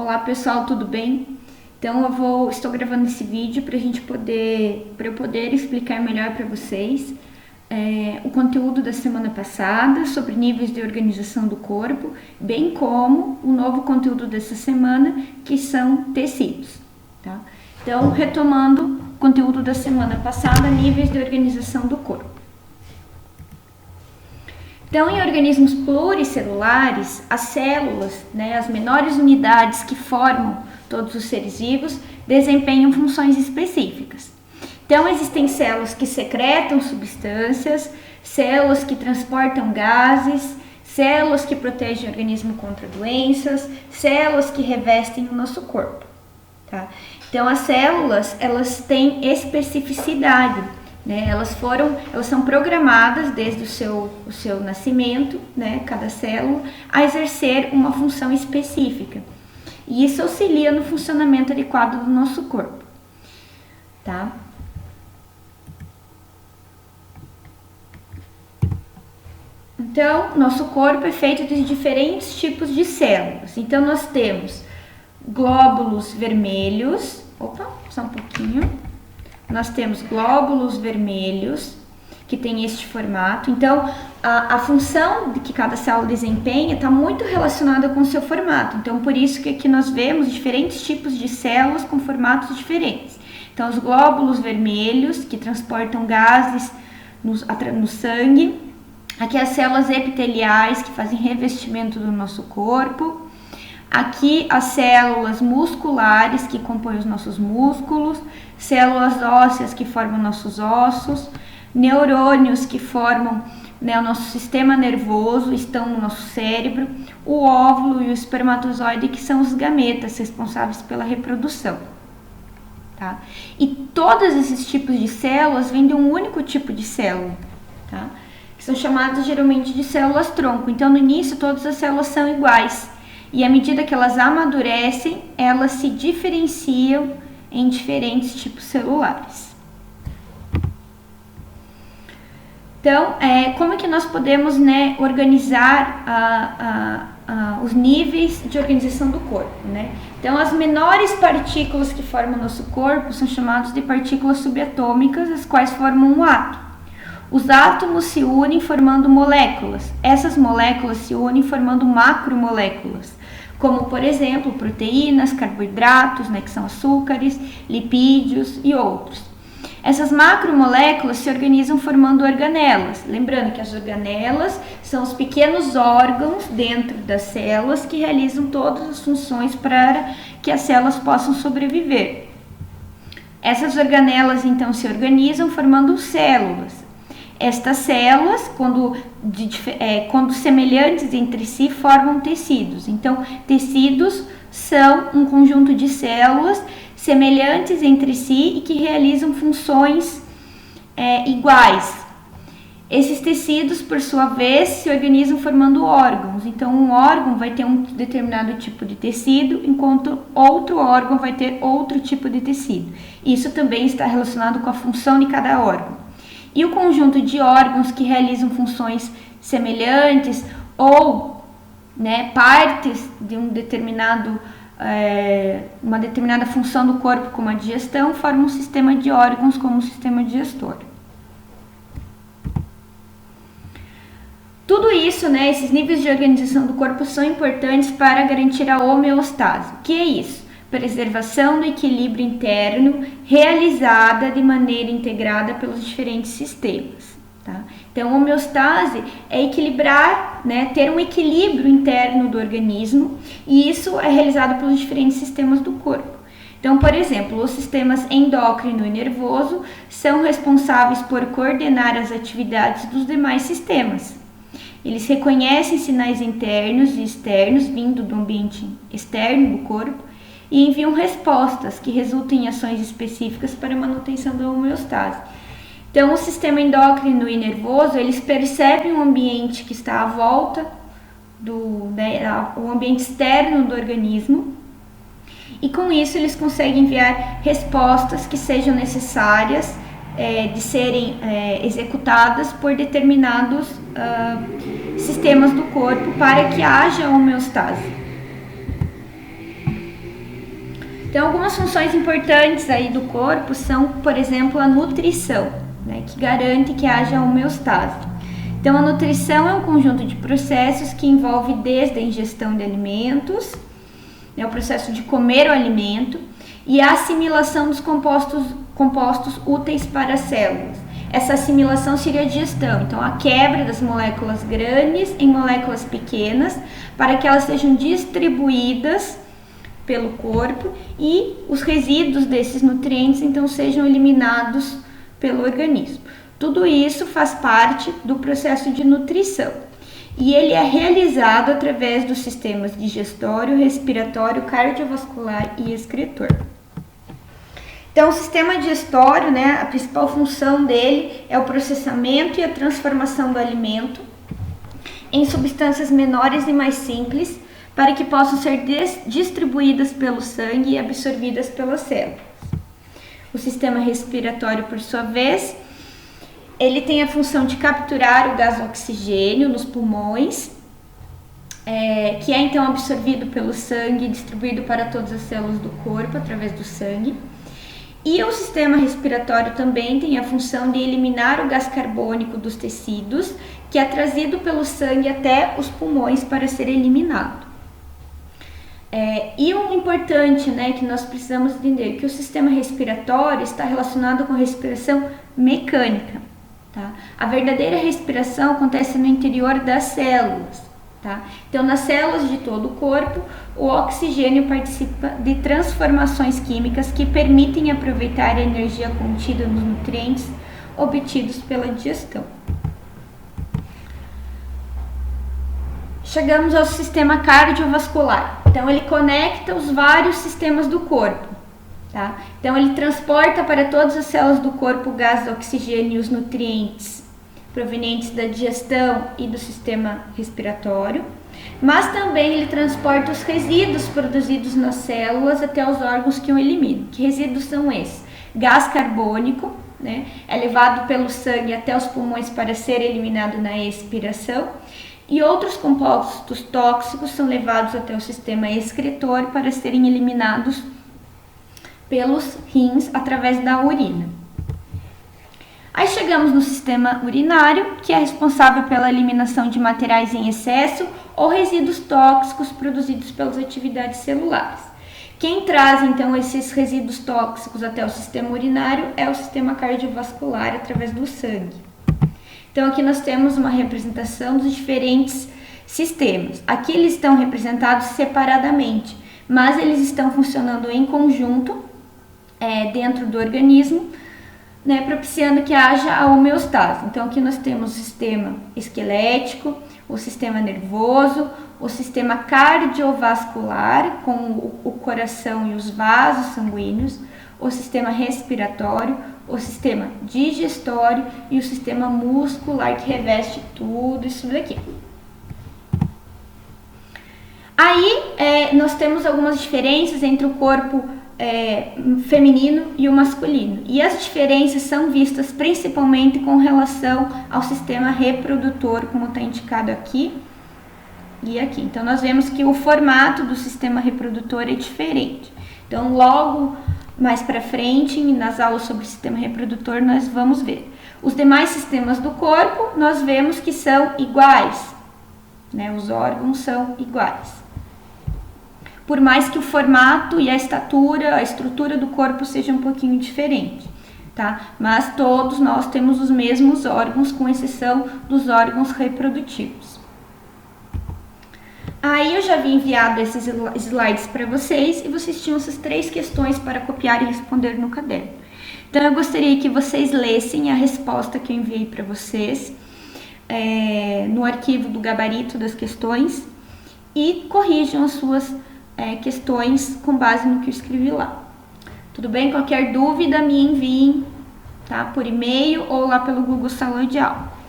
Olá pessoal, tudo bem? Então estou gravando esse vídeo para eu poder explicar melhor para vocês o conteúdo da semana passada sobre níveis de organização do corpo, bem como o novo conteúdo dessa semana, que são tecidos, tá? Então, retomando o conteúdo da semana passada, níveis de organização do corpo. Então, em organismos pluricelulares, as células, as menores unidades que formam todos os seres vivos, desempenham funções específicas. Então, existem células que secretam substâncias, células que transportam gases, células que protegem o organismo contra doenças, células que revestem o nosso corpo, tá? Então, as células, elas têm especificidade. Elas são programadas desde o seu nascimento, cada célula, a exercer uma função específica. E isso auxilia no funcionamento adequado do nosso corpo, tá? Então, nosso corpo é feito de diferentes tipos de células. Então, nós temos glóbulos vermelhos. Só um pouquinho. Nós temos glóbulos vermelhos, que tem este formato. Então, a função que cada célula desempenha está muito relacionada com o seu formato. Então, por isso que aqui nós vemos diferentes tipos de células com formatos diferentes. Então, os glóbulos vermelhos, que transportam gases no sangue. Aqui as células epiteliais, que fazem revestimento do nosso corpo. Aqui as células musculares, que compõem os nossos músculos, células ósseas, que formam nossos ossos, neurônios, que formam o nosso sistema nervoso, estão no nosso cérebro, o óvulo e o espermatozoide, que são os gametas responsáveis pela reprodução, tá? E todos esses tipos de células vêm de um único tipo de célula, tá? Que são chamadas geralmente de células-tronco. Então, no início, todas as células são iguais. E à medida que elas amadurecem, elas se diferenciam em diferentes tipos celulares. Então, como é que nós podemos organizar os níveis de organização do corpo, Então, as menores partículas que formam o nosso corpo são chamadas de partículas subatômicas, as quais formam um átomo. Os átomos se unem formando moléculas. Essas moléculas se unem formando macromoléculas, como, por exemplo, proteínas, carboidratos, que são açúcares, lipídios e outros. Essas macromoléculas se organizam formando organelas. Lembrando que as organelas são os pequenos órgãos dentro das células que realizam todas as funções para que as células possam sobreviver. Essas organelas, então, se organizam formando células. Estas células, quando semelhantes entre si, formam tecidos. Então, tecidos são um conjunto de células semelhantes entre si e que realizam funções iguais. Esses tecidos, por sua vez, se organizam formando órgãos. Então, um órgão vai ter um determinado tipo de tecido, enquanto outro órgão vai ter outro tipo de tecido. Isso também está relacionado com a função de cada órgão. E o conjunto de órgãos que realizam funções semelhantes ou partes de uma determinada função do corpo, como a digestão, formam um sistema de órgãos como um sistema digestor. Tudo isso, esses níveis de organização do corpo são importantes para garantir a homeostase. O que é isso? Preservação do equilíbrio interno realizada de maneira integrada pelos diferentes sistemas, tá? Então, homeostase é equilibrar, ter um equilíbrio interno do organismo, e isso é realizado pelos diferentes sistemas do corpo. Então, por exemplo, os sistemas endócrino e nervoso são responsáveis por coordenar as atividades dos demais sistemas. Eles reconhecem sinais internos e externos vindo do ambiente externo do corpo e enviam respostas que resultam em ações específicas para a manutenção da homeostase. Então, o sistema endócrino e nervoso, eles percebem o ambiente que está à volta o ambiente externo do organismo, e com isso eles conseguem enviar respostas que sejam necessárias de serem executadas por determinados sistemas do corpo para que haja homeostase. Então, algumas funções importantes aí do corpo são, por exemplo, a nutrição, né, que garante que haja homeostase. Então, a nutrição é um conjunto de processos que envolve desde a ingestão de alimentos, né, o processo de comer o alimento, e a assimilação dos compostos úteis para as células. Essa assimilação seria a digestão, então a quebra das moléculas grandes em moléculas pequenas para que elas sejam distribuídas pelo corpo e os resíduos desses nutrientes então sejam eliminados pelo organismo. Tudo isso faz parte do processo de nutrição e ele é realizado através dos sistemas digestório, respiratório, cardiovascular e excretor. Então, o sistema digestório, né, a principal função dele é o processamento e a transformação do alimento em substâncias menores e mais simples para que possam ser distribuídas pelo sangue e absorvidas pelas células. O sistema respiratório, por sua vez, ele tem a função de capturar o gás oxigênio nos pulmões, que é então absorvido pelo sangue e distribuído para todas as células do corpo através do sangue. E o sistema respiratório também tem a função de eliminar o gás carbônico dos tecidos, que é trazido pelo sangue até os pulmões para ser eliminado. E um importante, né, que nós precisamos entender que o sistema respiratório está relacionado com a respiração mecânica. Tá? A verdadeira respiração acontece no interior das células. Tá? Então, nas células de todo o corpo, o oxigênio participa de transformações químicas que permitem aproveitar a energia contida nos nutrientes obtidos pela digestão. Chegamos ao sistema cardiovascular. Então, ele conecta os vários sistemas do corpo. Tá? Então, ele transporta para todas as células do corpo o gás, o oxigênio e os nutrientes provenientes da digestão e do sistema respiratório, mas também ele transporta os resíduos produzidos nas células até os órgãos que o eliminam. Que resíduos são esses? Gás carbônico, né, é levado pelo sangue até os pulmões para ser eliminado na expiração, e outros compostos tóxicos são levados até o sistema excretor para serem eliminados pelos rins através da urina. Aí chegamos no sistema urinário, que é responsável pela eliminação de materiais em excesso ou resíduos tóxicos produzidos pelas atividades celulares. Quem traz então esses resíduos tóxicos até o sistema urinário é o sistema cardiovascular através do sangue. Então aqui nós temos uma representação dos diferentes sistemas. Aqui eles estão representados separadamente, mas eles estão funcionando em conjunto dentro do organismo, né, propiciando que haja a homeostase. Então aqui nós temos o sistema esquelético, o sistema nervoso, o sistema cardiovascular com o coração e os vasos sanguíneos, o sistema respiratório, o sistema digestório e o sistema muscular que reveste tudo isso daqui. Aí nós temos algumas diferenças entre o corpo feminino e o masculino. E as diferenças são vistas principalmente com relação ao sistema reprodutor, como está indicado aqui e aqui. Então, nós vemos que o formato do sistema reprodutor é diferente. Então, logo mais para frente, nas aulas sobre o sistema reprodutor, nós vamos ver. Os demais sistemas do corpo, nós vemos que são iguais, né? Os órgãos são iguais. Por mais que o formato e a estatura, a estrutura do corpo seja um pouquinho diferente, tá? Mas todos nós temos os mesmos órgãos, com exceção dos órgãos reprodutivos. Aí eu já havia enviado esses slides para vocês e vocês tinham essas 3 questões para copiar e responder no caderno. Então eu gostaria que vocês lessem a resposta que eu enviei para vocês no arquivo do gabarito das questões e corrijam as suas questões com base no que eu escrevi lá. Tudo bem? Qualquer dúvida me enviem, tá? Por e-mail ou lá pelo Google Salão de Aula.